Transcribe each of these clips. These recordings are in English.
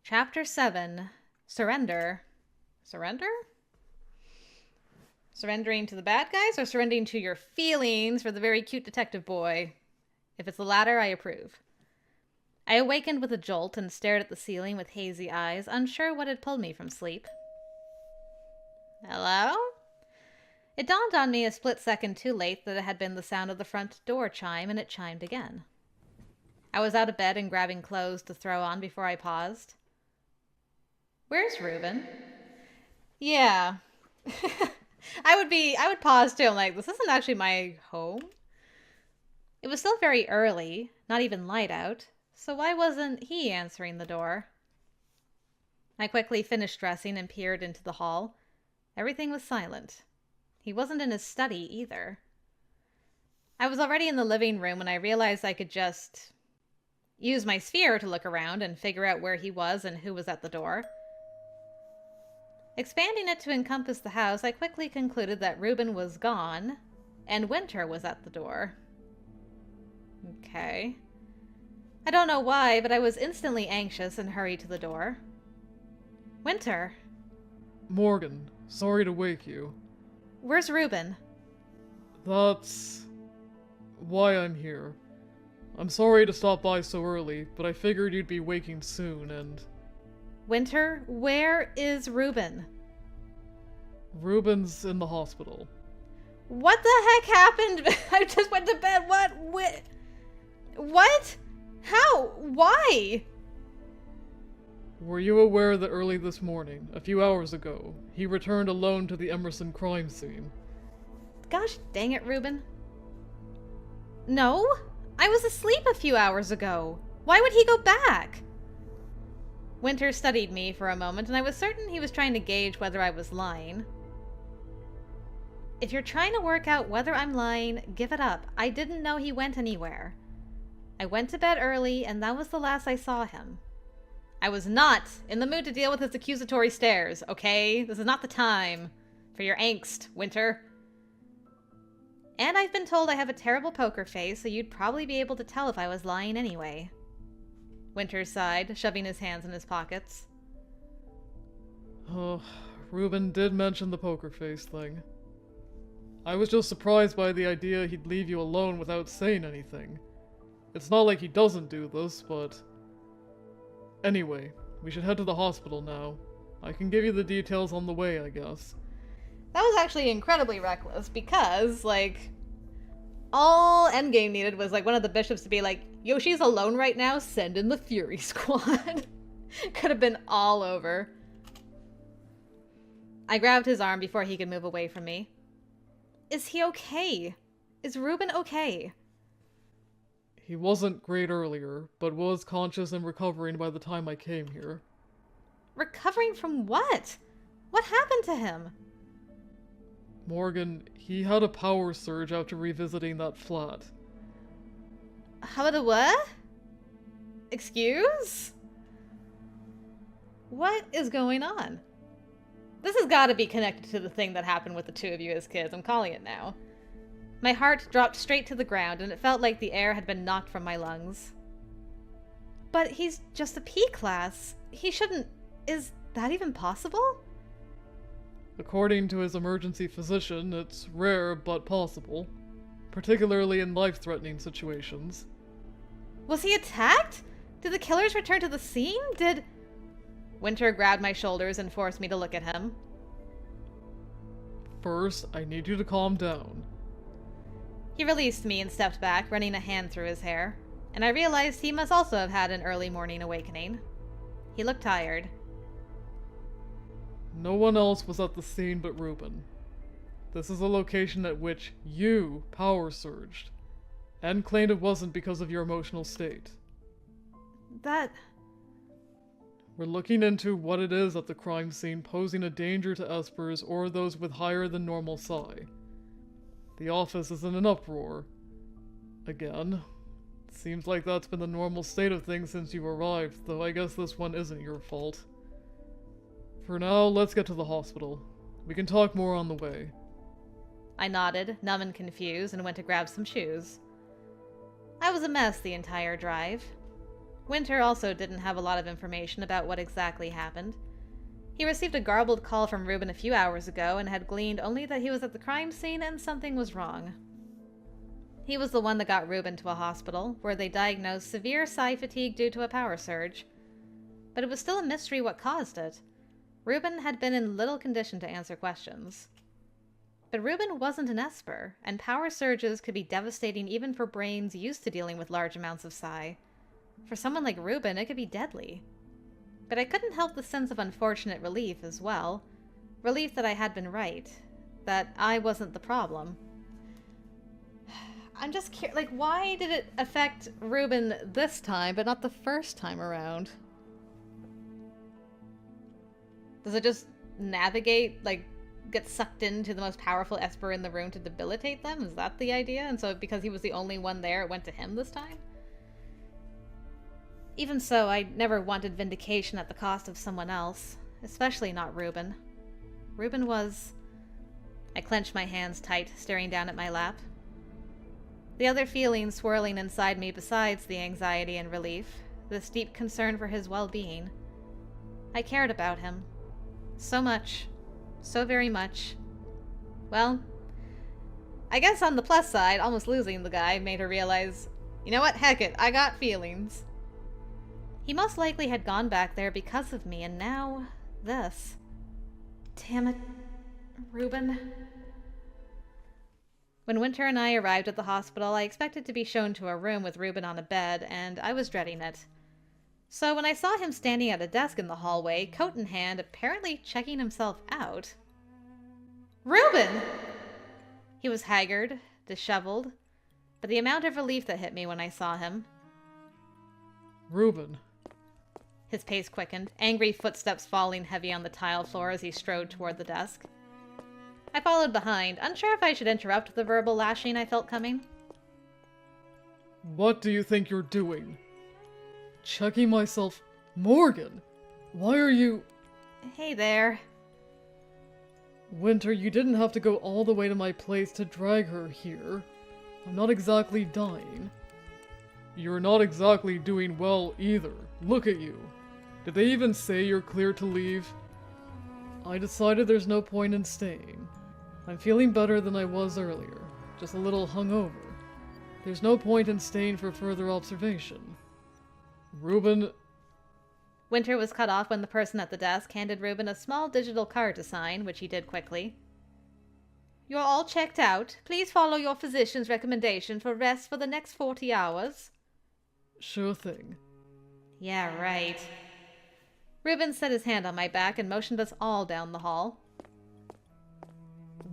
Chapter 7. Surrender. Surrender? Surrendering to the bad guys or surrendering to your feelings for the very cute detective boy? If it's the latter, I approve. I awakened with a jolt and stared at the ceiling with hazy eyes, unsure what had pulled me from sleep. Hello? It dawned on me a split second too late that it had been the sound of the front door chime, and it chimed again. I was out of bed and grabbing clothes to throw on before I paused. Where's Reuben? Yeah. I would pause too. I'm like, this isn't actually my home. It was still very early, not even light out, so why wasn't he answering the door? I quickly finished dressing and peered into the hall. Everything was silent. He wasn't in his study either. I was already in the living room when I realized I could just use my sphere to look around and figure out where he was and who was at the door. Expanding it to encompass the house, I quickly concluded that Reuben was gone, and Winter was at the door. Okay. I don't know why, but I was instantly anxious and hurried to the door. Winter. Morgan, sorry to wake you. Where's Reuben? That's why I'm here. I'm sorry to stop by so early, but I figured you'd be waking soon, and... Winter, where is Reuben? Reuben's in the hospital. What the heck happened? I just went to bed. What? How? Why? Were you aware that early this morning, a few hours ago, he returned alone to the Emerson crime scene? Gosh dang it, Reuben. No, I was asleep a few hours ago. Why would he go back? Winter studied me for a moment, and I was certain he was trying to gauge whether I was lying. If you're trying to work out whether I'm lying, give it up. I didn't know he went anywhere. I went to bed early, and that was the last I saw him. I was not in the mood to deal with his accusatory stares, okay? This is not the time for your angst, Winter. And I've been told I have a terrible poker face, so you'd probably be able to tell if I was lying anyway. Winter sighed, shoving his hands in his pockets. Oh, Reuben did mention the poker face thing. I was just surprised by the idea he'd leave you alone without saying anything. It's not like he doesn't do this, but... Anyway, we should head to the hospital now. I can give you the details on the way, I guess. That was actually incredibly reckless, because, like, all Endgame needed was, like, one of the bishops to be like, Yoshi's alone right now, send in the Fury Squad. Could have been all over. I grabbed his arm before he could move away from me. Is he okay? Is Reuben okay? He wasn't great earlier, but was conscious and recovering by the time I came here. Recovering from what? What happened to him? Morgan, he had a power surge after revisiting that flat. How about a what? Excuse? What is going on? This has got to be connected to the thing that happened with the two of you as kids. I'm calling it now. My heart dropped straight to the ground, and it felt like the air had been knocked from my lungs. But he's just a P-class. He shouldn't... Is that even possible? According to his emergency physician, it's rare but possible. Particularly in life-threatening situations. Was he attacked? Did the killers return to the scene? Did... Winter grabbed my shoulders and forced me to look at him. First, I need you to calm down. He released me and stepped back, running a hand through his hair, and I realized he must also have had an early morning awakening. He looked tired. No one else was at the scene but Reuben. This is a location at which you power surged, and claimed it wasn't because of your emotional state. That... We're looking into what it is at the crime scene posing a danger to Espers or those with higher than normal psi. The office is in an uproar. Again. Seems like that's been the normal state of things since you arrived, though I guess this one isn't your fault. For now, let's get to the hospital. We can talk more on the way. I nodded, numb and confused, and went to grab some shoes. I was a mess the entire drive. Winter also didn't have a lot of information about what exactly happened. He received a garbled call from Reuben a few hours ago and had gleaned only that he was at the crime scene and something was wrong. He was the one that got Reuben to a hospital, where they diagnosed severe psi fatigue due to a power surge. But it was still a mystery what caused it. Reuben had been in little condition to answer questions. But Reuben wasn't an Esper, and power surges could be devastating even for brains used to dealing with large amounts of psi. For someone like Reuben, it could be deadly. But I couldn't help the sense of unfortunate relief as well. Relief that I had been right. That I wasn't the problem. I'm just curious, like, why did it affect Reuben this time, but not the first time around? Does it just navigate, like, get sucked into the most powerful Esper in the room to debilitate them? Is that the idea? And so because he was the only one there, it went to him this time? Even so, I never wanted vindication at the cost of someone else, especially not Reuben. Reuben was... I clenched my hands tight, staring down at my lap. The other feeling swirling inside me besides the anxiety and relief, this deep concern for his well-being. I cared about him. So much. So very much. Well, I guess on the plus side, almost losing the guy made her realize, you know what, heck it, I got feelings. He most likely had gone back there because of me, and now, this. Damn it, Reuben. When Winter and I arrived at the hospital, I expected to be shown to a room with Reuben on a bed, and I was dreading it. So when I saw him standing at a desk in the hallway, coat in hand, apparently checking himself out... Reuben! He was haggard, disheveled, but the amount of relief that hit me when I saw him... Reuben. His pace quickened, angry footsteps falling heavy on the tile floor as he strode toward the desk. I followed behind, unsure if I should interrupt the verbal lashing I felt coming. What do you think you're doing? Checking myself... Morgan! Why are you... Hey there. Winter, you didn't have to go all the way to my place to drag her here. I'm not exactly dying. You're not exactly doing well either. Look at you. Did they even say you're clear to leave? I decided there's no point in staying. I'm feeling better than I was earlier, just a little hungover. There's no point in staying for further observation. Reuben... Winter was cut off when the person at the desk handed Reuben a small digital card to sign, which he did quickly. You're all checked out. Please follow your physician's recommendation for rest for the next 40 hours. Sure thing. Yeah, right. Reuben set his hand on my back and motioned us all down the hall.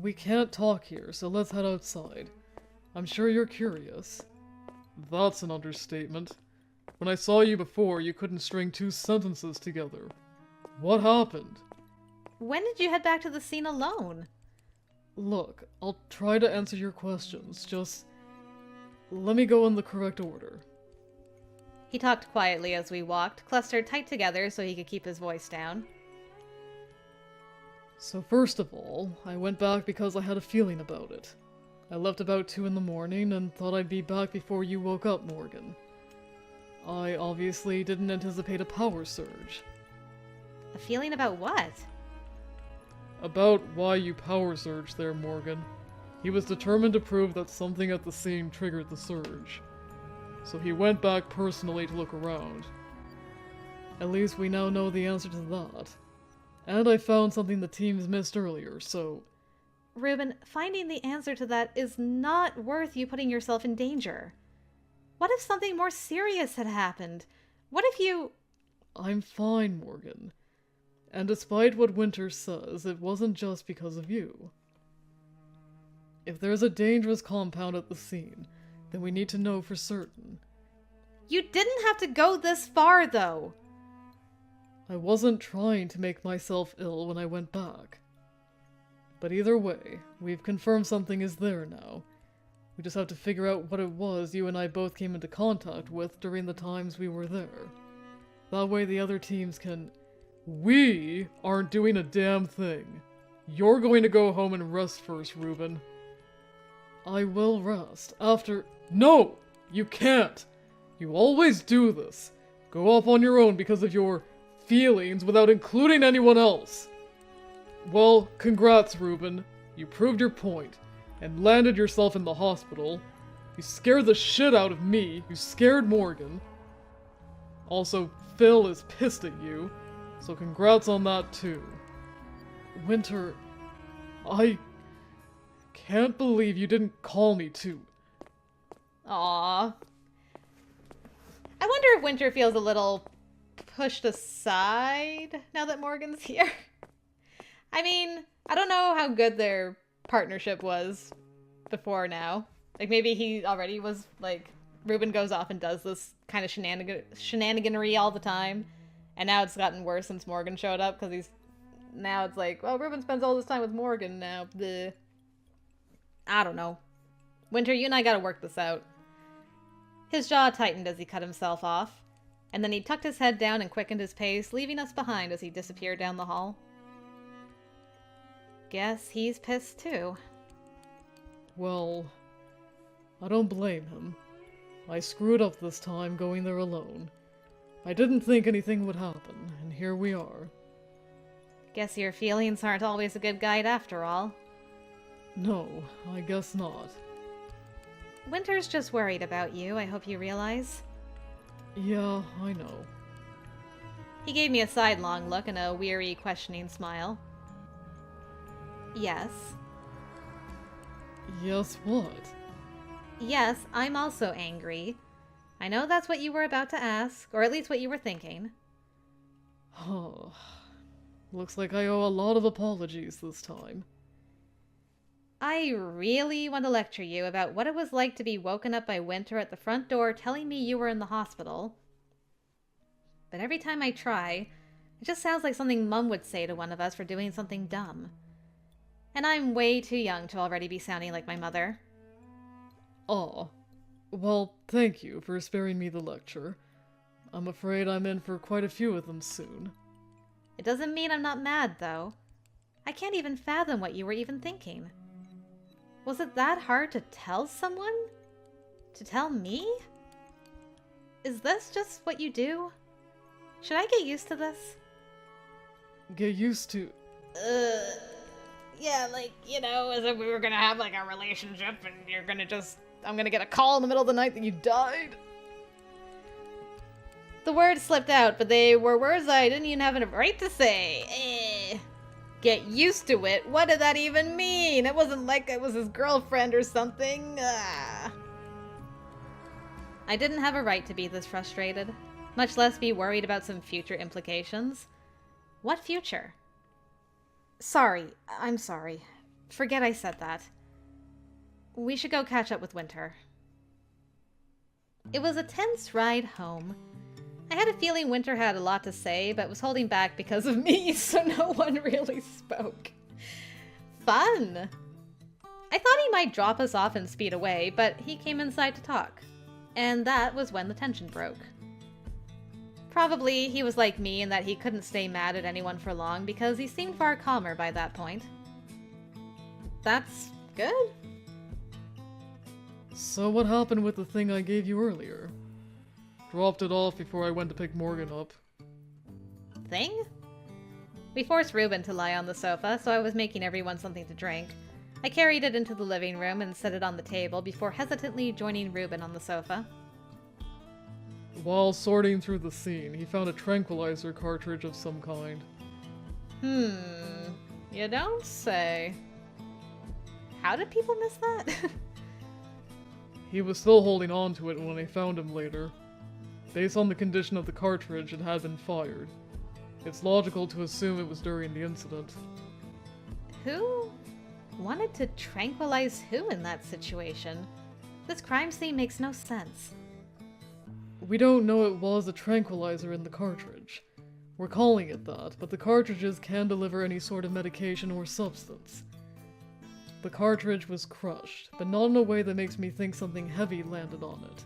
We can't talk here, so let's head outside. I'm sure you're curious. That's an understatement. When I saw you before, you couldn't string 2 sentences together. What happened? When did you head back to the scene alone? Look, I'll try to answer your questions, just... let me go in the correct order. He talked quietly as we walked, clustered tight together so he could keep his voice down. So first of all, I went back because I had a feeling about it. I left about 2 in the morning and thought I'd be back before you woke up, Morgan. I obviously didn't anticipate a power surge. A feeling about what? About why you power surged there, Morgan. He was determined to prove that something at the scene triggered the surge. So he went back personally to look around. At least we now know the answer to that. And I found something the teams missed earlier, so... Reuben, finding the answer to that is not worth you putting yourself in danger. What if something more serious had happened? What if you... I'm fine, Morgan. And despite what Winter says, it wasn't just because of you. If there's a dangerous compound at the scene, then we need to know for certain. You didn't have to go this far, though. I wasn't trying to make myself ill when I went back. But either way, we've confirmed something is there now. We just have to figure out what it was you and I both came into contact with during the times we were there. That way the other teams can... We aren't doing a damn thing. You're going to go home and rest first, Reuben. I will rest after... No! You can't! You always do this. Go off on your own because of your feelings without including anyone else. Well, congrats, Reuben. You proved your point and landed yourself in the hospital. You scared the shit out of me. You scared Morgan. Also, Phil is pissed at you, so congrats on that too. Winter, I can't believe you didn't call me too. Aww. I wonder if Winter feels a little pushed aside now that Morgan's here. I mean, I don't know how good their partnership was before now. Like, maybe he already was, like, Reuben goes off and does this kind of shenaniganery all the time. And now it's gotten worse since Morgan showed up, because now it's like, well, Reuben spends all this time with Morgan now. Bleh. I don't know. Winter, you and I gotta work this out. His jaw tightened as he cut himself off, and then he tucked his head down and quickened his pace, leaving us behind as he disappeared down the hall. Guess he's pissed too. Well, I don't blame him. I screwed up this time going there alone. I didn't think anything would happen, and here we are. Guess your feelings aren't always a good guide after all. No, I guess not. Winter's just worried about you, I hope you realize. Yeah, I know. He gave me a sidelong look and a weary, questioning smile. Yes. Yes, what? Yes, I'm also angry. I know that's what you were about to ask, or at least what you were thinking. Oh, looks like I owe a lot of apologies this time. I really want to lecture you about what it was like to be woken up by Winter at the front door telling me you were in the hospital. But every time I try, it just sounds like something Mum would say to one of us for doing something dumb. And I'm way too young to already be sounding like my mother. Aw. Well, thank you for sparing me the lecture. I'm afraid I'm in for quite a few of them soon. It doesn't mean I'm not mad, though. I can't even fathom what you were even thinking. Was it that hard to tell someone? To tell me? Is this just what you do? Should I get used to this? Get used to... Yeah, like, you know, as if we were gonna have, like, a relationship and you're gonna just... I'm gonna get a call in the middle of the night that you died. The words slipped out, but they were words I didn't even have a right to say. Get used to it? What did that even mean? It wasn't like I was his girlfriend or something. I didn't have a right to be this frustrated, much less be worried about some future implications. What future? Sorry, I'm sorry. Forget I said that. We should go catch up with Winter. It was a tense ride home. I had a feeling Winter had a lot to say, but was holding back because of me, so no one really spoke. Fun! I thought he might drop us off and speed away, but he came inside to talk. And that was when the tension broke. Probably he was like me in that he couldn't stay mad at anyone for long because he seemed far calmer by that point. That's good. So what happened with the thing I gave you earlier? Dropped it off before I went to pick Morgan up. Thing? We forced Reuben to lie on the sofa, so I was making everyone something to drink. I carried it into the living room and set it on the table before hesitantly joining Reuben on the sofa. While sorting through the scene, he found a tranquilizer cartridge of some kind. You don't say. How did people miss that? He was still holding on to it when I found him later. Based on the condition of the cartridge, it had been fired. It's logical to assume it was during the incident. Who wanted to tranquilize who in that situation? This crime scene makes no sense. We don't know it was a tranquilizer in the cartridge. We're calling it that, but the cartridges can deliver any sort of medication or substance. The cartridge was crushed, but not in a way that makes me think something heavy landed on it.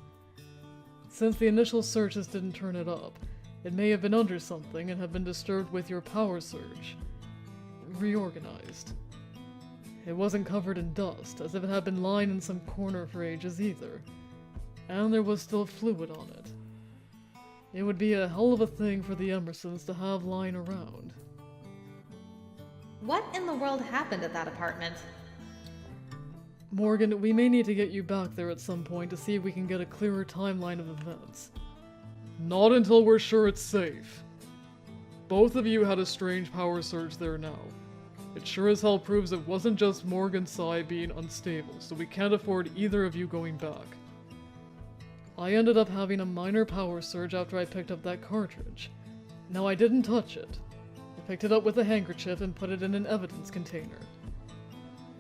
Since the initial searches didn't turn it up, it may have been under something and have been disturbed with your power surge. Reorganized. It wasn't covered in dust, as if it had been lying in some corner for ages either. And there was still fluid on it. It would be a hell of a thing for the Emersons to have lying around. What in the world happened at that apartment? Morgan, we may need to get you back there at some point to see if we can get a clearer timeline of events. Not until we're sure it's safe. Both of you had a strange power surge there now. It sure as hell proves it wasn't just Morgan's side being unstable, so we can't afford either of you going back. I ended up having a minor power surge after I picked up that cartridge. Now I didn't touch it. I picked it up with a handkerchief and put it in an evidence container.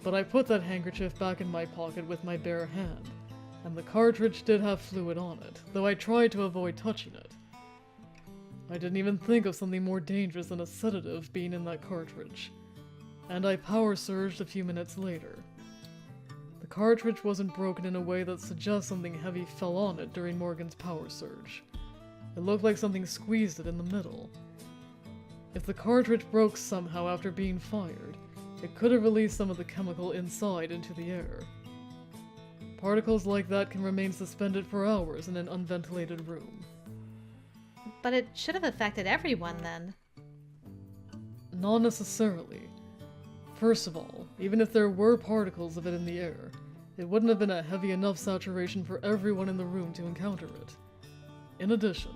But I put that handkerchief back in my pocket with my bare hand, and the cartridge did have fluid on it, though I tried to avoid touching it. I didn't even think of something more dangerous than a sedative being in that cartridge, and I power surged a few minutes later. The cartridge wasn't broken in a way that suggests something heavy fell on it during Morgan's power surge. It looked like something squeezed it in the middle. If the cartridge broke somehow after being fired, it could have released some of the chemical inside into the air. Particles like that can remain suspended for hours in an unventilated room. But it should have affected everyone then. Not necessarily. First of all, even if there were particles of it in the air, it wouldn't have been a heavy enough saturation for everyone in the room to encounter it. In addition,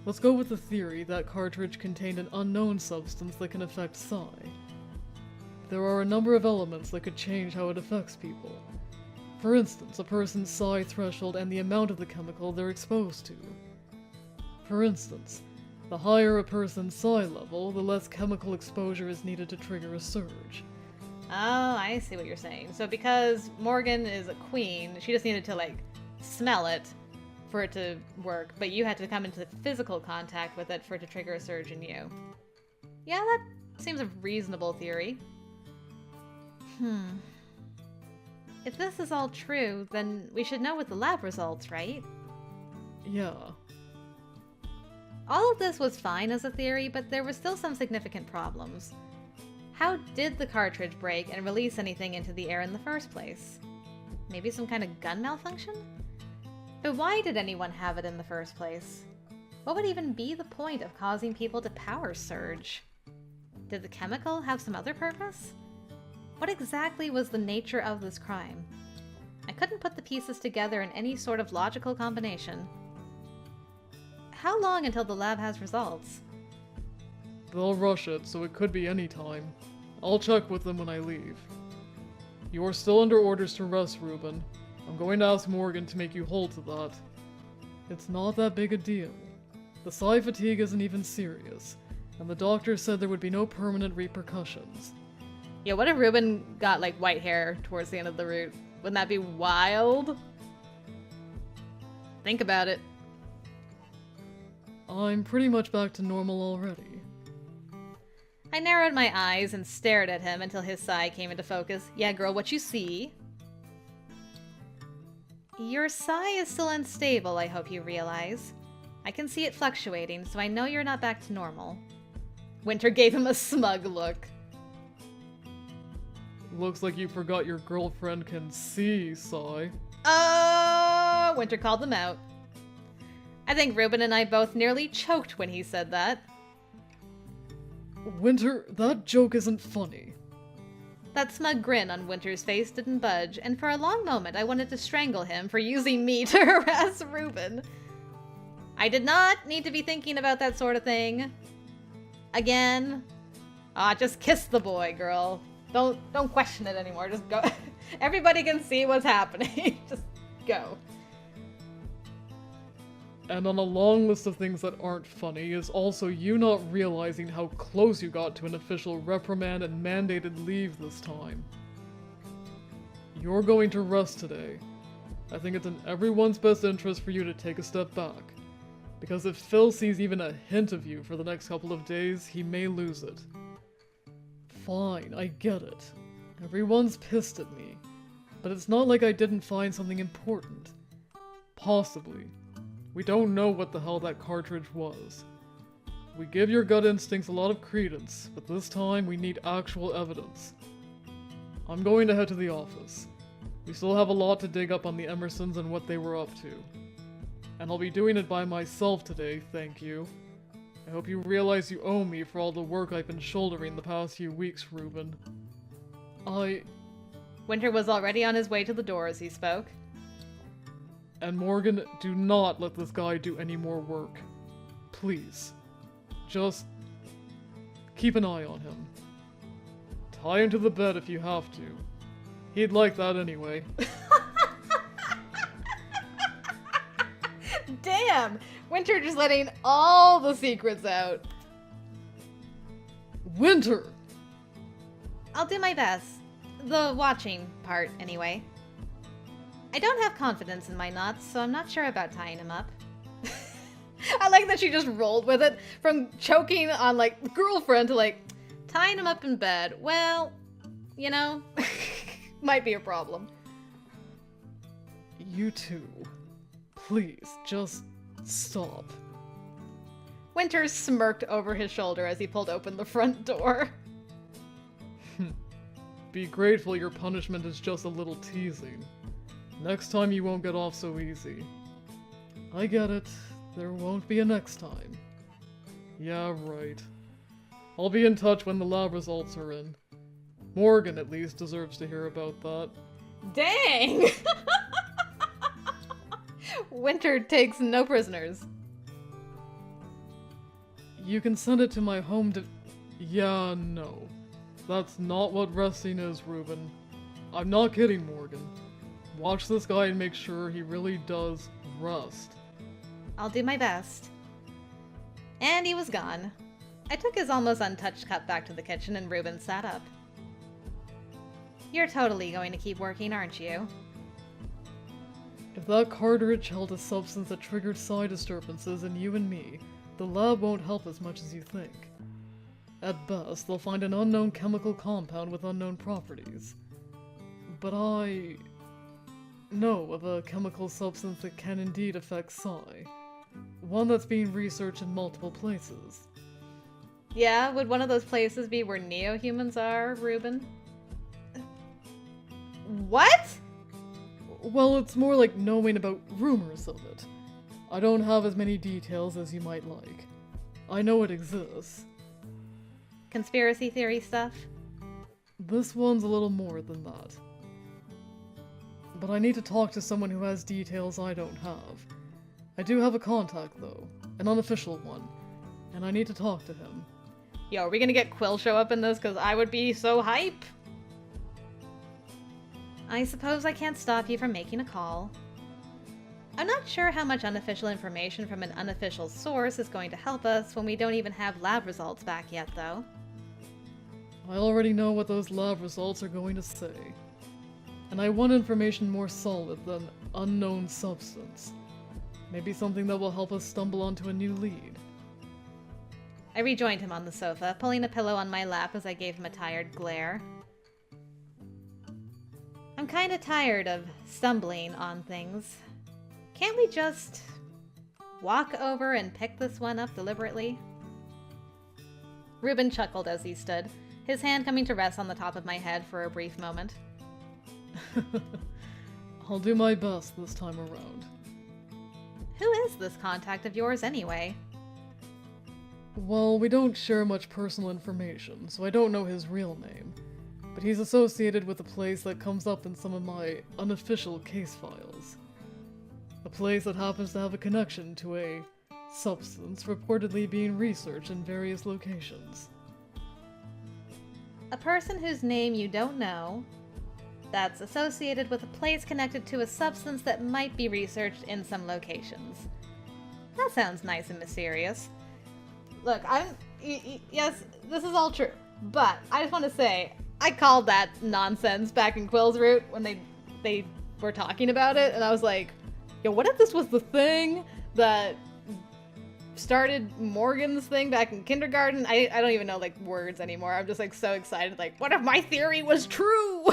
let's go with the theory that cartridge contained an unknown substance that can affect psi. There are a number of elements that could change how it affects people. For instance, a person's psi threshold and the amount of the chemical they're exposed to. For instance, the higher a person's psi level, the less chemical exposure is needed to trigger a surge. Oh, I see what you're saying. So because Morgan is a queen, she just needed to, smell it for it to work, but you had to come into physical contact with it for it to trigger a surge in you. Yeah, that seems a reasonable theory. If this is all true, then we should know with the lab results, right? Yeah. All of this was fine as a theory, but there were still some significant problems. How did the cartridge break and release anything into the air in the first place? Maybe some kind of gun malfunction? But why did anyone have it in the first place? What would even be the point of causing people to power surge? Did the chemical have some other purpose? What exactly was the nature of this crime? I couldn't put the pieces together in any sort of logical combination. How long until the lab has results? They'll rush it, so it could be any time. I'll check with them when I leave. You are still under orders to rest, Reuben. I'm going to ask Morgan to make you hold to that. It's not that big a deal. The psi fatigue isn't even serious, and the doctor said there would be no permanent repercussions. Yeah, what if Reuben got, white hair towards the end of the route? Wouldn't that be wild? Think about it. I'm pretty much back to normal already. I narrowed my eyes and stared at him until his psi came into focus. Yeah, girl, what you see? Your psi is still unstable, I hope you realize. I can see it fluctuating, so I know you're not back to normal. Winter gave him a smug look. Looks like you forgot your girlfriend can see, Psi. Winter called them out. I think Reuben and I both nearly choked when he said that. Winter, that joke isn't funny. That smug grin on Winter's face didn't budge, and for a long moment I wanted to strangle him for using me to harass Reuben. I did not need to be thinking about that sort of thing. Again. Just kiss the boy, girl. Don't question it anymore. Just go. Everybody can see what's happening. Just go. And on a long list of things that aren't funny is also you not realizing how close you got to an official reprimand and mandated leave this time. You're going to rest today. I think it's in everyone's best interest for you to take a step back. Because if Phil sees even a hint of you for the next couple of days, he may lose it. Fine, I get it. Everyone's pissed at me. But it's not like I didn't find something important. Possibly. We don't know what the hell that cartridge was. We give your gut instincts a lot of credence, but this time we need actual evidence. I'm going to head to the office. We still have a lot to dig up on the Emersons and what they were up to. And I'll be doing it by myself today, thank you. I hope you realize you owe me for all the work I've been shouldering the past few weeks, Reuben. Winter was already on his way to the door as he spoke. And Morgan, do not let this guy do any more work. Please. Just keep an eye on him. Tie him to the bed if you have to. He'd like that anyway. Damn! Winter just letting all the secrets out. Winter! I'll do my best. The watching part, anyway. I don't have confidence in my knots, so I'm not sure about tying him up. I like that she just rolled with it. From choking on, like, girlfriend to, like, tying him up in bed. Well, you know, might be a problem. You two. Please, just stop. Winter smirked over his shoulder as he pulled open the front door. Be grateful your punishment is just a little teasing. Next time you won't get off so easy. I get it. There won't be a next time. Yeah, right. I'll be in touch when the lab results are in. Morgan, at least, deserves to hear about that. Dang! Winter takes no prisoners. You can send it to my home Yeah, no. That's not what resting is, Reuben. I'm not kidding, Morgan. Watch this guy and make sure he really does rest. I'll do my best. And he was gone. I took his almost untouched cup back to the kitchen and Reuben sat up. You're totally going to keep working, aren't you? If that cartridge held a substance that triggered psi disturbances in you and me, the lab won't help as much as you think. At best, they'll find an unknown chemical compound with unknown properties. But I know of a chemical substance that can indeed affect psi. One that's being researched in multiple places. Yeah, would one of those places be where neo-humans are, Reuben? What? Well, it's more like knowing about rumors of it. I don't have as many details as you might like. I know it exists. Conspiracy theory stuff? This one's a little more than that. But I need to talk to someone who has details I don't have. I do have a contact, though. An unofficial one. And I need to talk to him. Yo, are we gonna get Quill show up in this? Because I would be so hype. I suppose I can't stop you from making a call. I'm not sure how much unofficial information from an unofficial source is going to help us when we don't even have lab results back yet, though. I already know what those lab results are going to say. And I want information more solid than unknown substance. Maybe something that will help us stumble onto a new lead. I rejoined him on the sofa, pulling a pillow on my lap as I gave him a tired glare. I'm kinda tired of stumbling on things. Can't we just walk over and pick this one up deliberately? Reuben chuckled as he stood, his hand coming to rest on the top of my head for a brief moment. I'll do my best this time around. Who is this contact of yours anyway? Well, we don't share much personal information, so I don't know his real name. But he's associated with a place that comes up in some of my unofficial case files. A place that happens to have a connection to a substance reportedly being researched in various locations. A person whose name you don't know, that's associated with a place connected to a substance that might be researched in some locations. That sounds nice and mysterious. Look, yes, this is all true, but I just want to say, I called that nonsense back in Quill's route when they were talking about it, and I was like, yo, what if this was the thing that started Morgan's thing back in kindergarten? I don't even know, like, words anymore. I'm just, like, so excited. Like, what if my theory was true?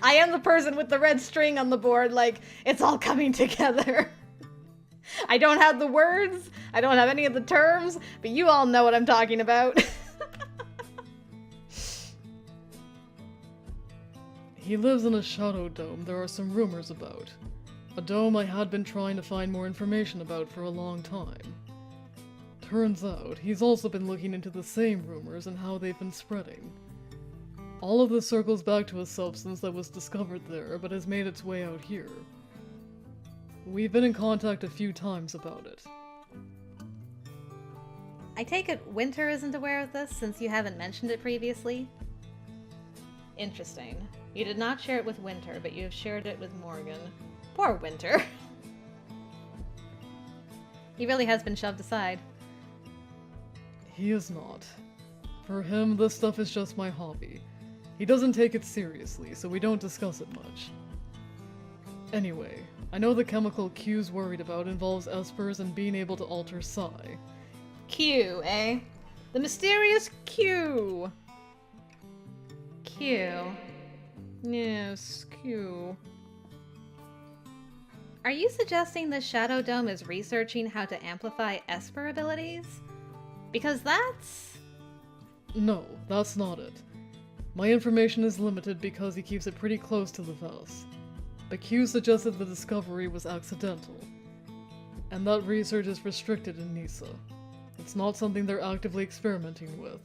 I am the person with the red string on the board, like, it's all coming together. I don't have the words, I don't have any of the terms, but you all know what I'm talking about. He lives in a shadow dome there are some rumors about. A dome I had been trying to find more information about for a long time. Turns out, he's also been looking into the same rumors and how they've been spreading. All of this circles back to a substance that was discovered there, but has made its way out here. We've been in contact a few times about it. I take it Winter isn't aware of this, since you haven't mentioned it previously? Interesting. You did not share it with Winter, but you have shared it with Morgan. Poor Winter. He really has been shoved aside. He is not. For him, this stuff is just my hobby. He doesn't take it seriously, so we don't discuss it much. Anyway, I know the chemical Q's worried about involves Espers and being able to alter Psi. Q, eh? The mysterious Q! Q. Yes, Q. Are you suggesting the Shadow Dome is researching how to amplify Esper abilities? Because that's... No, that's not it. My information is limited because he keeps it pretty close to the vest. But Q suggested the discovery was accidental. And that research is restricted in Nisa. It's not something they're actively experimenting with.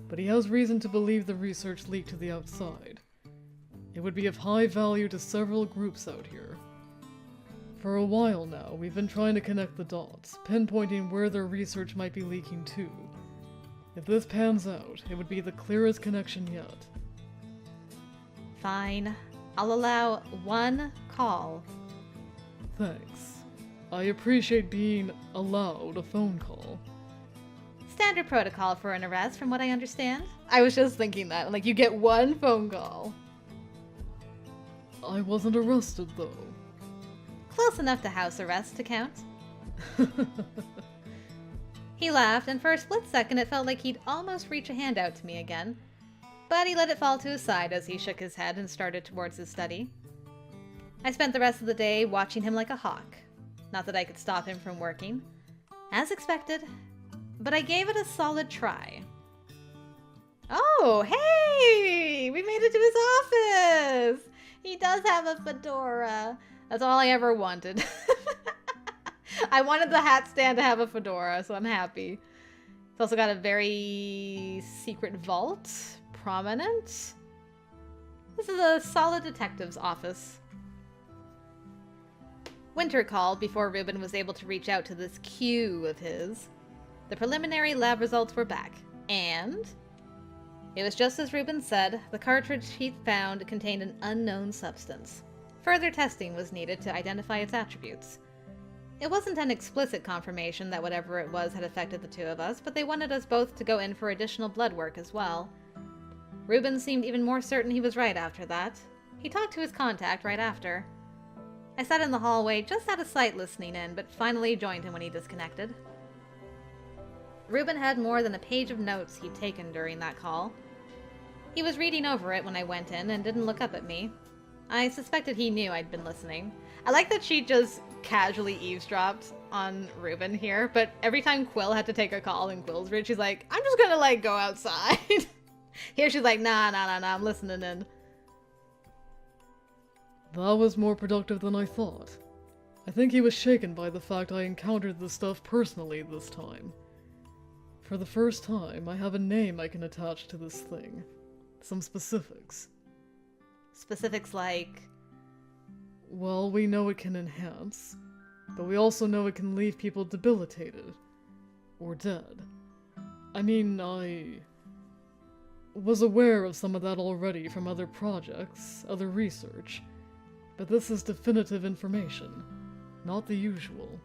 But he has reason to believe the research leaked to the outside. It would be of high value to several groups out here. For a while now, we've been trying to connect the dots, pinpointing where their research might be leaking to. If this pans out, it would be the clearest connection yet. Fine. I'll allow one call. Thanks. I appreciate being allowed a phone call. Standard protocol for an arrest, from what I understand. I was just thinking that. Like, you get one phone call. I wasn't arrested, though. Close enough to house arrest to count. He laughed, and for a split second it felt like he'd almost reach a hand out to me again. But he let it fall to his side as he shook his head and started towards his study. I spent the rest of the day watching him like a hawk. Not that I could stop him from working. As expected. But I gave it a solid try. Oh, hey! We made it to his office! He does have a fedora. That's all I ever wanted. I wanted the hat stand to have a fedora, so I'm happy. It's also got a very secret vault. Prominent. This is a solid detective's office. Winter called before Reuben was able to reach out to this Q of his. The preliminary lab results were back, and it was just as Reuben said. The cartridge he'd found contained an unknown substance. Further testing was needed to identify its attributes. It wasn't an explicit confirmation that whatever it was had affected the two of us, but they wanted us both to go in for additional blood work as well. Reuben seemed even more certain he was right after that. He talked to his contact right after. I sat in the hallway, just out of sight listening in, but finally joined him when he disconnected. Reuben had more than a page of notes he'd taken during that call. He was reading over it when I went in and didn't look up at me. I suspected he knew I'd been listening. I like that she just casually eavesdropped on Reuben here, but every time Quill had to take a call in Quill's read, she's like, I'm just gonna, like, go outside. Here she's like, nah, I'm listening in. That was more productive than I thought. I think he was shaken by the fact I encountered the stuff personally this time. For the first time, I have a name I can attach to this thing. Some specifics. Specifics like... Well, we know it can enhance, but we also know it can leave people debilitated. Or dead. I mean, I was aware of some of that already from other projects, other research, but this is definitive information, not the usual.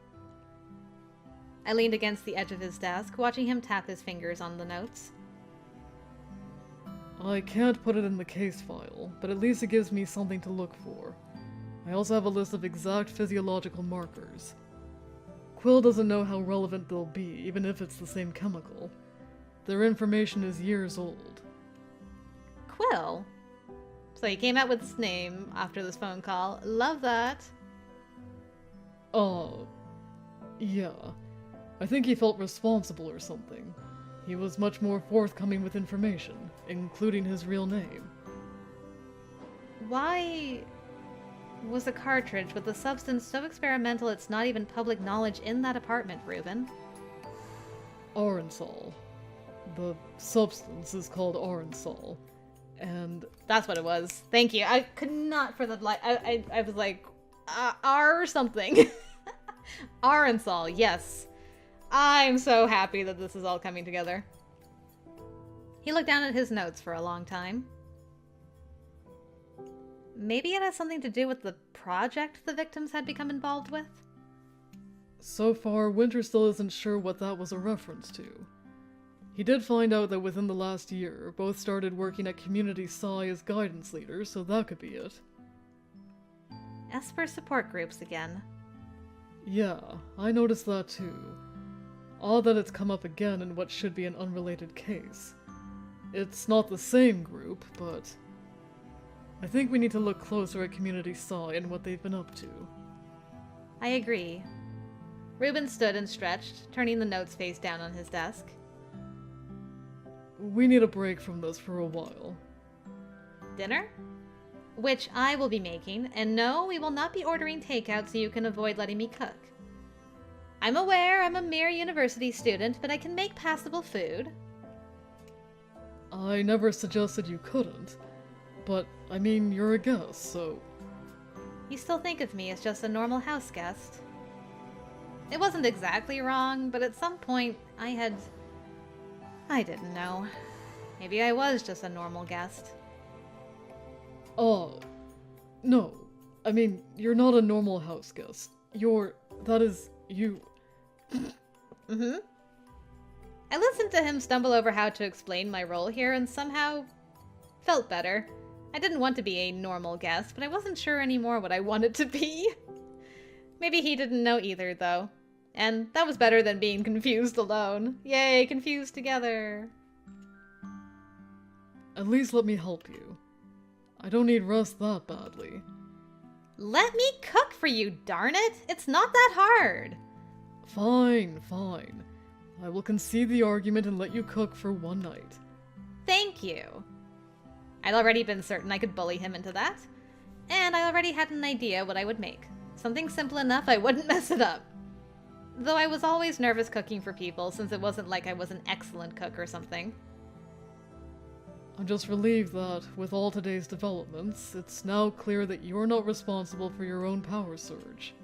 I leaned against the edge of his desk, watching him tap his fingers on the notes. I can't put it in the case file, but at least it gives me something to look for. I also have a list of exact physiological markers. Quill doesn't know how relevant they'll be, even if it's the same chemical. Their information is years old. Quill? So he came out with his name after this phone call. Love that. Yeah. I think he felt responsible or something. He was much more forthcoming with information, including his real name. Why was a cartridge with a substance so experimental it's not even public knowledge in that apartment, Reuben. Arensol. The substance is called Arensol. And that's what it was. Thank you. I could not for the life. I was like, R something. Arensol, yes. I'm so happy that this is all coming together. He looked down at his notes for a long time. Maybe it has something to do with the project the victims had become involved with? So far, Winter still isn't sure what that was a reference to. He did find out that within the last year, both started working at Community Sci as guidance leaders, so that could be it. Esper support groups again. Yeah, I noticed that too. Odd that it's come up again in what should be an unrelated case. It's not the same group, but I think we need to look closer at Community Sci and what they've been up to. I agree. Reuben stood and stretched, turning the notes face down on his desk. We need a break from this for a while. Dinner? Which I will be making, and no, we will not be ordering takeout so you can avoid letting me cook. I'm aware I'm a mere university student, but I can make passable food. I never suggested you couldn't, but I mean, you're a guest, so... You still think of me as just a normal house guest. It wasn't exactly wrong, but at some point I didn't know. Maybe I was just a normal guest. Oh, no. I mean, you're not a normal house guest. You. Mm-hmm. I listened to him stumble over how to explain my role here and somehow felt better. I didn't want to be a normal guest, but I wasn't sure anymore what I wanted to be. Maybe he didn't know either, though. And that was better than being confused alone. Yay, confused together. At least let me help you. I don't need rest that badly. Let me cook for you, darn it! It's not that hard! Fine, fine. I will concede the argument and let you cook for one night. Thank you. I'd already been certain I could bully him into that. And I already had an idea what I would make. Something simple enough I wouldn't mess it up. Though I was always nervous cooking for people, since it wasn't like I was an excellent cook or something. I'm just relieved that, with all today's developments, it's now clear that you're not responsible for your own power surge.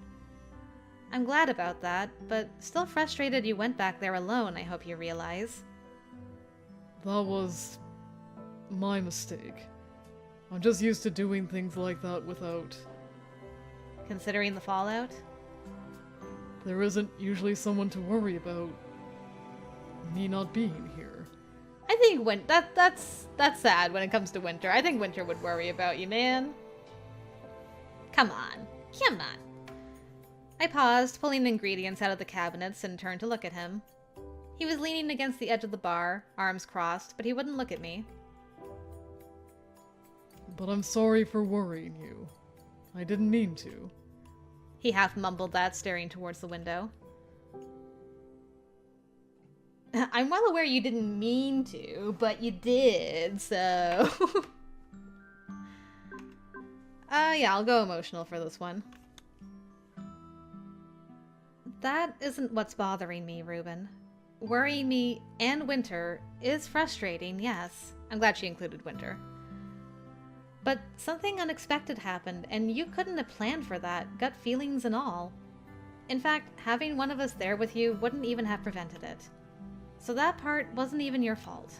I'm glad about that, but still frustrated you went back there alone, I hope you realize. That was... my mistake. I'm just used to doing things like that without... Considering the fallout? There isn't usually someone to worry about me not being here. I think that's sad when it comes to Winter. I think Winter would worry about you, man. Come on. Come on. I paused, pulling ingredients out of the cabinets, and turned to look at him. He was leaning against the edge of the bar, arms crossed, but he wouldn't look at me. But I'm sorry for worrying you. I didn't mean to. He half mumbled that, staring towards the window. I'm well aware you didn't mean to, but you did, so... yeah, I'll go emotional for this one. That isn't what's bothering me, Reuben. Worrying me and Winter is frustrating, yes. I'm glad she included Winter. But something unexpected happened, and you couldn't have planned for that, gut feelings and all. In fact, having one of us there with you wouldn't even have prevented it. So that part wasn't even your fault.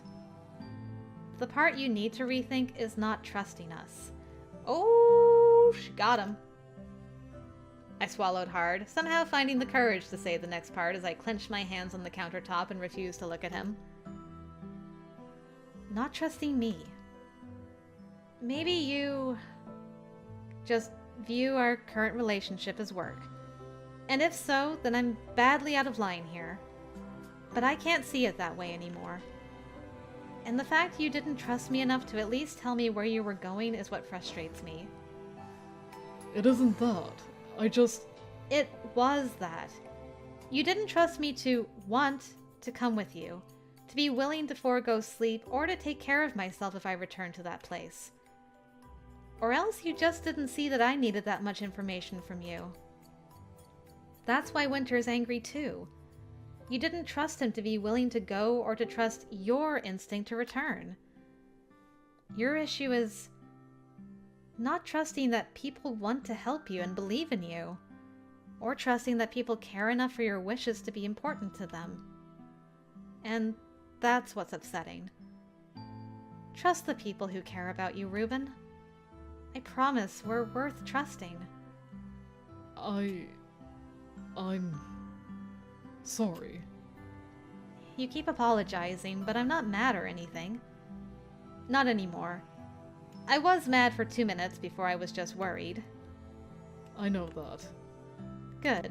The part you need to rethink is not trusting us. Oh, she got him. I swallowed hard, somehow finding the courage to say the next part as I clenched my hands on the countertop and refused to look at him. Not trusting me. Maybe you just view our current relationship as work. And if so, then I'm badly out of line here. But I can't see it that way anymore. And the fact you didn't trust me enough to at least tell me where you were going is what frustrates me. It isn't that. It was that. You didn't trust me to want to come with you, to be willing to forego sleep, or to take care of myself if I returned to that place. Or else you just didn't see that I needed that much information from you. That's why Winter is angry too. You didn't trust him to be willing to go or to trust your instinct to return. Your issue is not trusting that people want to help you and believe in you, or trusting that people care enough for your wishes to be important to them. And that's what's upsetting. Trust the people who care about you, Reuben. I promise we're worth trusting. I'm sorry. You keep apologizing, but I'm not mad or anything. Not anymore. I was mad for 2 minutes before I was just worried. I know that. Good.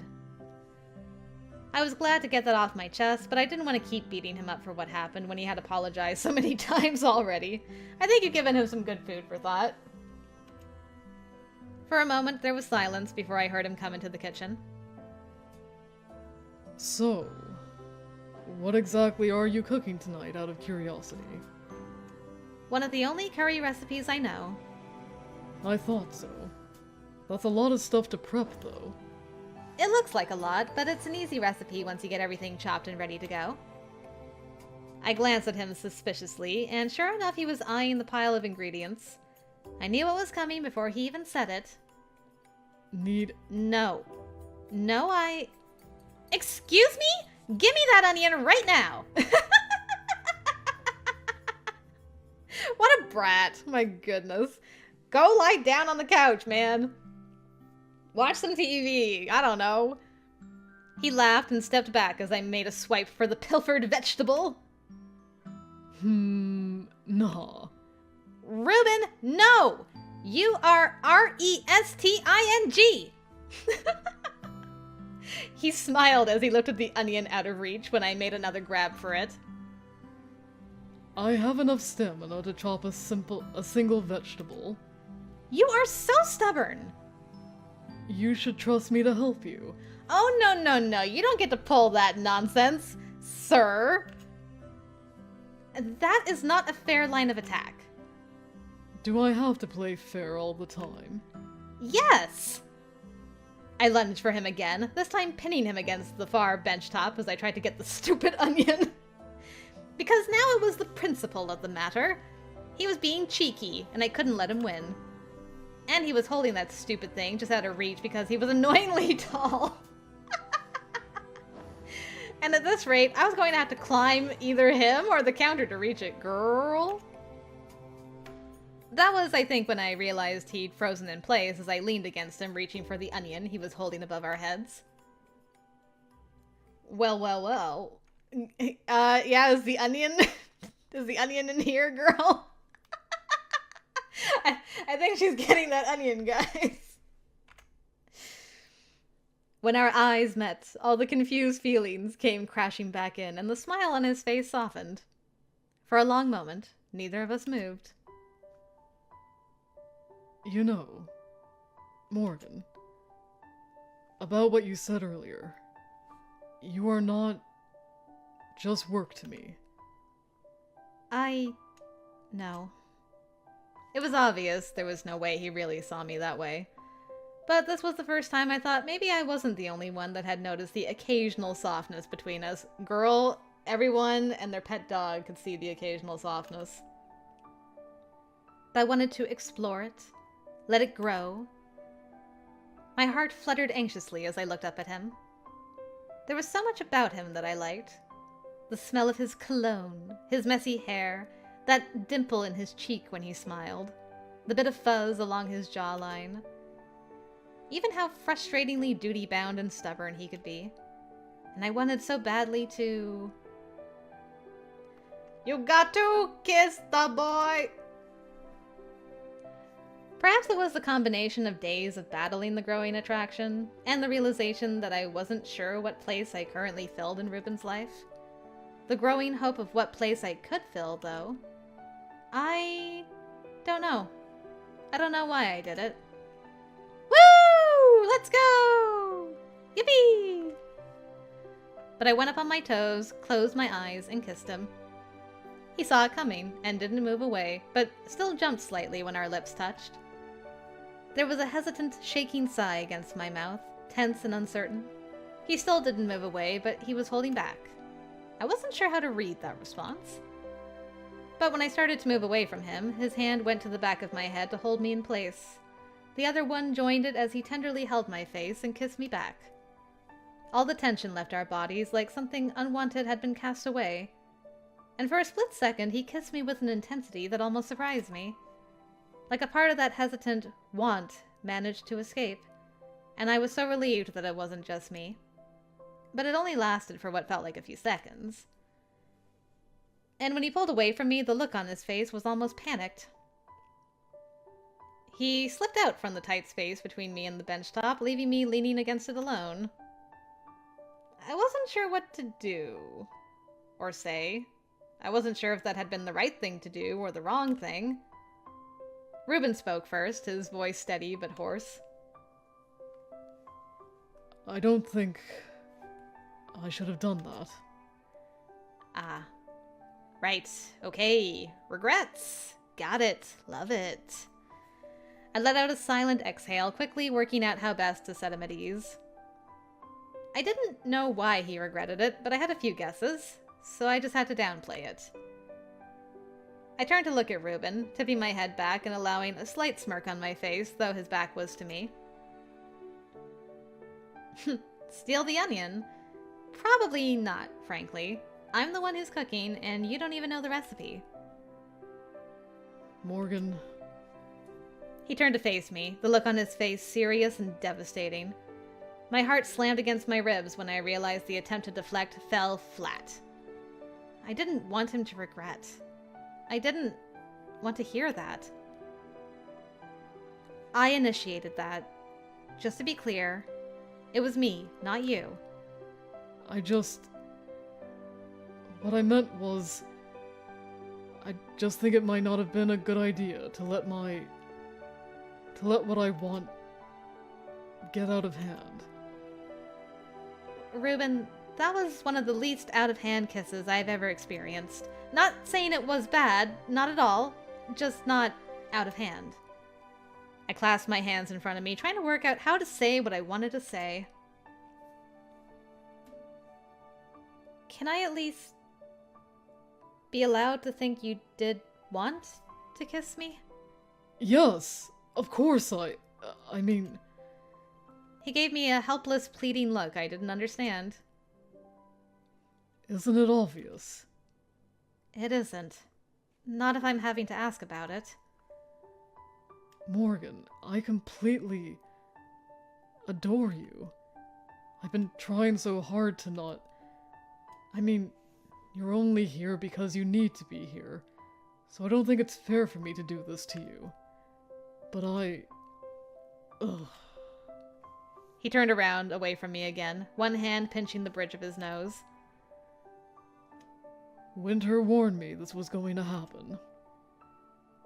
I was glad to get that off my chest, but I didn't want to keep beating him up for what happened when he had apologized so many times already. I think you've given him some good food for thought. For a moment, there was silence before I heard him come into the kitchen. So, what exactly are you cooking tonight, out of curiosity? One of the only curry recipes I know. I thought so. That's a lot of stuff to prep, though. It looks like a lot, but it's an easy recipe once you get everything chopped and ready to go. I glanced at him suspiciously, and sure enough he was eyeing the pile of ingredients. I knew what was coming before he even said it. No. Excuse me? Give me that onion right now! What a brat. My goodness. Go lie down on the couch, man. Watch some TV. I don't know. He laughed and stepped back as I made a swipe for the pilfered vegetable. Nah. Reuben, no! You are R-E-S-T-I-N-G! He smiled as he looked at the onion out of reach when I made another grab for it. I have enough stamina to chop a single vegetable. You are so stubborn! You should trust me to help you. Oh, no. You don't get to pull that nonsense, sir. That is not a fair line of attack. Do I have to play fair all the time? Yes! I lunged for him again, this time pinning him against the far bench top as I tried to get the stupid onion. Because now it was the principle of the matter. He was being cheeky, and I couldn't let him win. And he was holding that stupid thing just out of reach because he was annoyingly tall. And at this rate, I was going to have to climb either him or the counter to reach it, girl. That was, I think, when I realized he'd frozen in place as I leaned against him, reaching for the onion he was holding above our heads. Well. Yeah, is the onion... is the onion in here, girl? I think she's getting that onion, guys. When our eyes met, all the confused feelings came crashing back in, and the smile on his face softened. For a long moment, neither of us moved. You know, Morgan, about what you said earlier, you are not just work to me. No. It was obvious there was no way he really saw me that way. But this was the first time I thought maybe I wasn't the only one that had noticed the occasional softness between us. Girl, everyone and their pet dog could see the occasional softness. I wanted to explore it, let it grow. My heart fluttered anxiously as I looked up at him. There was so much about him that I liked. The smell of his cologne, his messy hair, that dimple in his cheek when he smiled, the bit of fuzz along his jawline. Even how frustratingly duty-bound and stubborn he could be. And I wanted so badly to... You got to kiss the boy! Perhaps it was the combination of days of battling the growing attraction, and the realization that I wasn't sure what place I currently filled in Reuben's life. The growing hope of what place I could fill, though. I don't know. I don't know why I did it. Woo! Let's go! Yippee! But I went up on my toes, closed my eyes, and kissed him. He saw it coming and didn't move away, but still jumped slightly when our lips touched. There was a hesitant, shaking sigh against my mouth, tense and uncertain. He still didn't move away, but he was holding back. I wasn't sure how to read that response. But when I started to move away from him, his hand went to the back of my head to hold me in place. The other one joined it as he tenderly held my face and kissed me back. All the tension left our bodies like something unwanted had been cast away. And for a split second, he kissed me with an intensity that almost surprised me. Like a part of that hesitant want managed to escape. And I was so relieved that it wasn't just me. But it only lasted for what felt like a few seconds. And when he pulled away from me, the look on his face was almost panicked. He slipped out from the tight space between me and the bench top, leaving me leaning against it alone. I wasn't sure what to do. Or say. I wasn't sure if that had been the right thing to do or the wrong thing. Reuben spoke first, his voice steady but hoarse. I don't think I should have done that. Ah. Right. Okay. Regrets. Got it. Love it. I let out a silent exhale, quickly working out how best to set him at ease. I didn't know why he regretted it, but I had a few guesses, so I just had to downplay it. I turned to look at Reuben, tipping my head back and allowing a slight smirk on my face, though his back was to me. Steal the onion? Probably not, frankly. I'm the one who's cooking, and you don't even know the recipe. Morgan. He turned to face me, the look on his face serious and devastating. My heart slammed against my ribs when I realized the attempt to deflect fell flat. I didn't want him to regret. I didn't want to hear that. I initiated that. Just to be clear, it was me, not you. What I meant was, I just think it might not have been a good idea to let what I want get out of hand. Reuben, that was one of the least out-of-hand kisses I've ever experienced. Not saying it was bad, not at all, just not out of hand. I clasped my hands in front of me, trying to work out how to say what I wanted to say. Can I at least be allowed to think you did want to kiss me? Yes, of course I mean... He gave me a helpless, pleading look I didn't understand. Isn't it obvious? It isn't. Not if I'm having to ask about it. Morgan, I completely adore you. I've been trying so hard to not... I mean, you're only here because you need to be here, so I don't think it's fair for me to do this to you. But Ugh. He turned around, away from me again, one hand pinching the bridge of his nose. Winter warned me this was going to happen.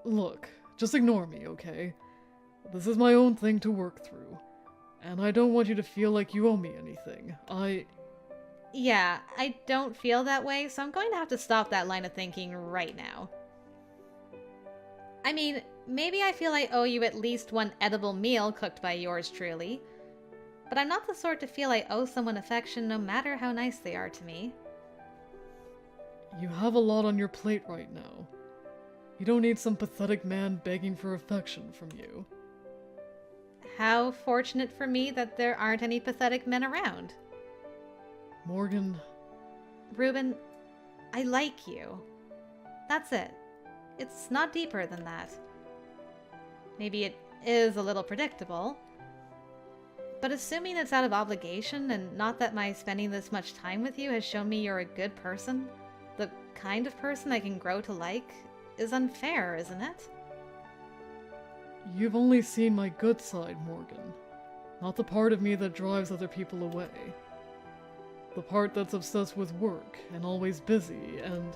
Look, just ignore me, okay? This is my own thing to work through. And I don't want you to feel like you owe me anything. Yeah, I don't feel that way, so I'm going to have to stop that line of thinking right now. I mean, maybe I feel I owe you at least one edible meal cooked by yours truly. But I'm not the sort to feel I owe someone affection no matter how nice they are to me. You have a lot on your plate right now. You don't need some pathetic man begging for affection from you. How fortunate for me that there aren't any pathetic men around. Morgan... Reuben, I like you. That's it. It's not deeper than that. Maybe it is a little predictable. But assuming it's out of obligation and not that my spending this much time with you has shown me you're a good person, the kind of person I can grow to like, is unfair, isn't it? You've only seen my good side, Morgan. Not the part of me that drives other people away. The part that's obsessed with work and always busy and...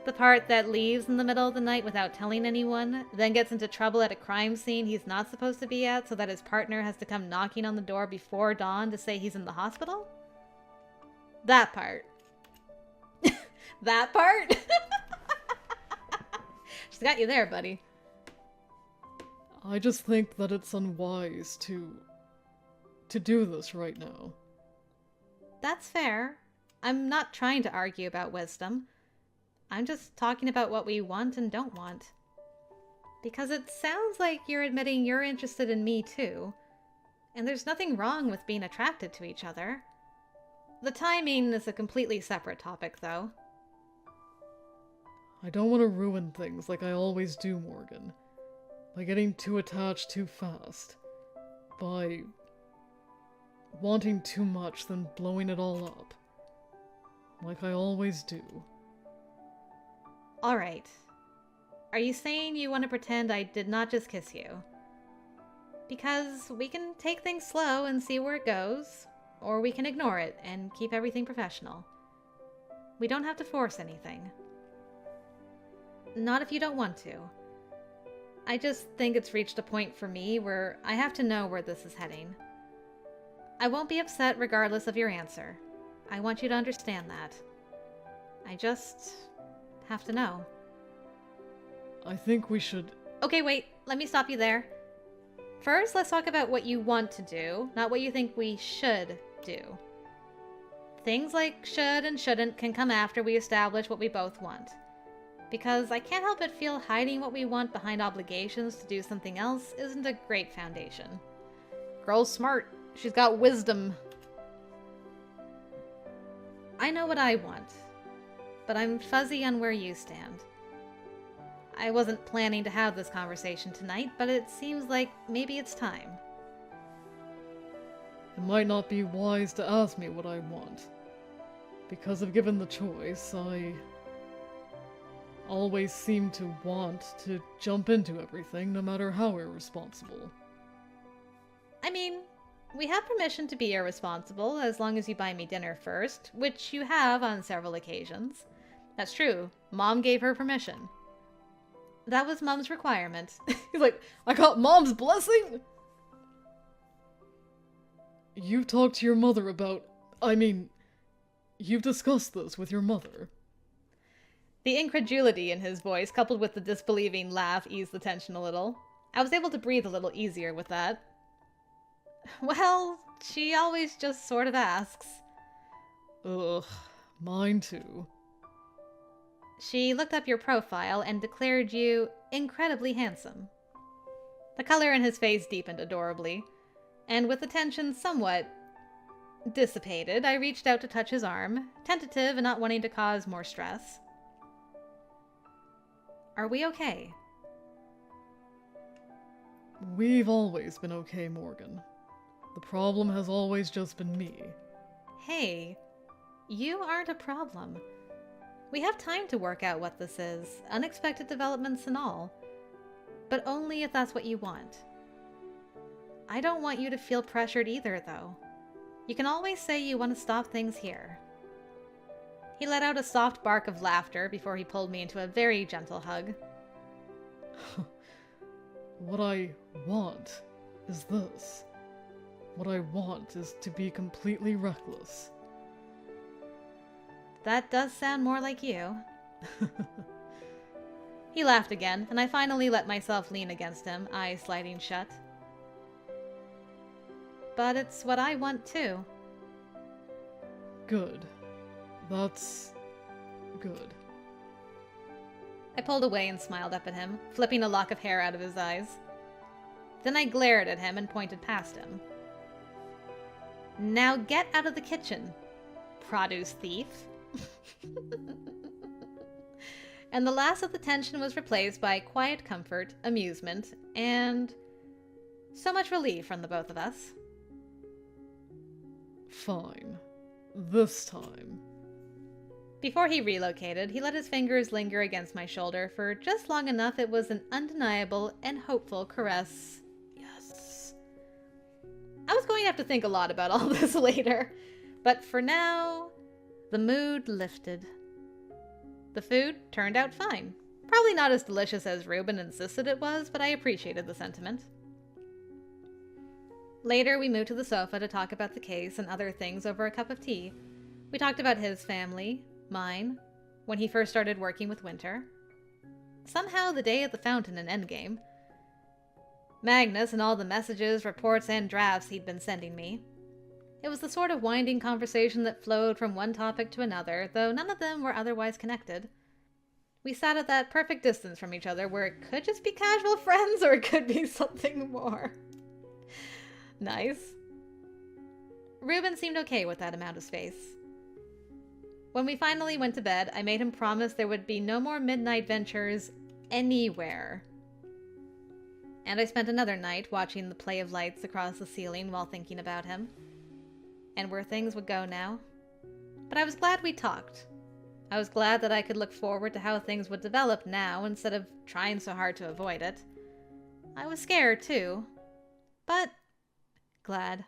The part that leaves in the middle of the night without telling anyone, then gets into trouble at a crime scene he's not supposed to be at so that his partner has to come knocking on the door before dawn to say he's in the hospital? That part. That part? She's got you there, buddy. I just think that it's unwise to do this right now. That's fair. I'm not trying to argue about wisdom. I'm just talking about what we want and don't want. Because it sounds like you're admitting you're interested in me too. And there's nothing wrong with being attracted to each other. The timing is a completely separate topic, though. I don't want to ruin things like I always do, Morgan. By getting too attached too fast. By wanting too much, then blowing it all up. Like I always do. Alright. Are you saying you want to pretend I did not just kiss you? Because we can take things slow and see where it goes, or we can ignore it and keep everything professional. We don't have to force anything. Not if you don't want to. I just think it's reached a point for me where I have to know where this is heading. I won't be upset regardless of your answer. I want you to understand that. I just have to know. I think we should... Okay, wait. Let me stop you there. First, let's talk about what you want to do, not what you think we should do. Things like should and shouldn't can come after we establish what we both want. Because I can't help but feel hiding what we want behind obligations to do something else isn't a great foundation. Girl's smart. She's got wisdom. I know what I want, but I'm fuzzy on where you stand. I wasn't planning to have this conversation tonight, but it seems like maybe it's time. It might not be wise to ask me what I want. Because if given the choice, I always seem to want to jump into everything, no matter how irresponsible. I mean, we have permission to be irresponsible as long as you buy me dinner first, which you have on several occasions. That's true. Mom gave her permission. That was Mom's requirement. He's like, I got Mom's blessing? You've talked to your mother about... you've discussed this with your mother. The incredulity in his voice, coupled with the disbelieving laugh, eased the tension a little. I was able to breathe a little easier with that. Well, she always just sort of asks. Ugh, mine too. She looked up your profile and declared you incredibly handsome. The color in his face deepened adorably, and with the tension somewhat dissipated, I reached out to touch his arm, tentative and not wanting to cause more stress. Are we okay? We've always been okay, Morgan. The problem has always just been me. Hey, you aren't a problem. We have time to work out what this is, unexpected developments and all. But only if that's what you want. I don't want you to feel pressured either, though. You can always say you want to stop things here. He let out a soft bark of laughter before he pulled me into a very gentle hug. What I want is this. What I want is to be completely reckless. That does sound more like you. He laughed again, and I finally let myself lean against him, eyes sliding shut. But it's what I want too. Good. That's good. I pulled away and smiled up at him, flipping a lock of hair out of his eyes. Then I glared at him and pointed past him. Now get out of the kitchen, produce thief. And the last of the tension was replaced by quiet comfort, amusement, and so much relief from the both of us. Fine. This time. Before he relocated, he let his fingers linger against my shoulder for just long enough it was an undeniable and hopeful caress. Yes. I was going to have to think a lot about all this later, but for now, the mood lifted. The food turned out fine. Probably not as delicious as Reuben insisted it was, but I appreciated the sentiment. Later, we moved to the sofa to talk about the case and other things over a cup of tea. We talked about his family, mine, when he first started working with Winter. Somehow the day at the fountain in Endgame. Magnus and all the messages, reports, and drafts he'd been sending me. It was the sort of winding conversation that flowed from one topic to another, though none of them were otherwise connected. We sat at that perfect distance from each other where it could just be casual friends or it could be something more. Nice. Reuben seemed okay with that amount of space. When we finally went to bed, I made him promise there would be no more midnight ventures anywhere. And I spent another night watching the play of lights across the ceiling while thinking about him. And where things would go now. But I was glad we talked. I was glad that I could look forward to how things would develop now instead of trying so hard to avoid it. I was scared too, but glad.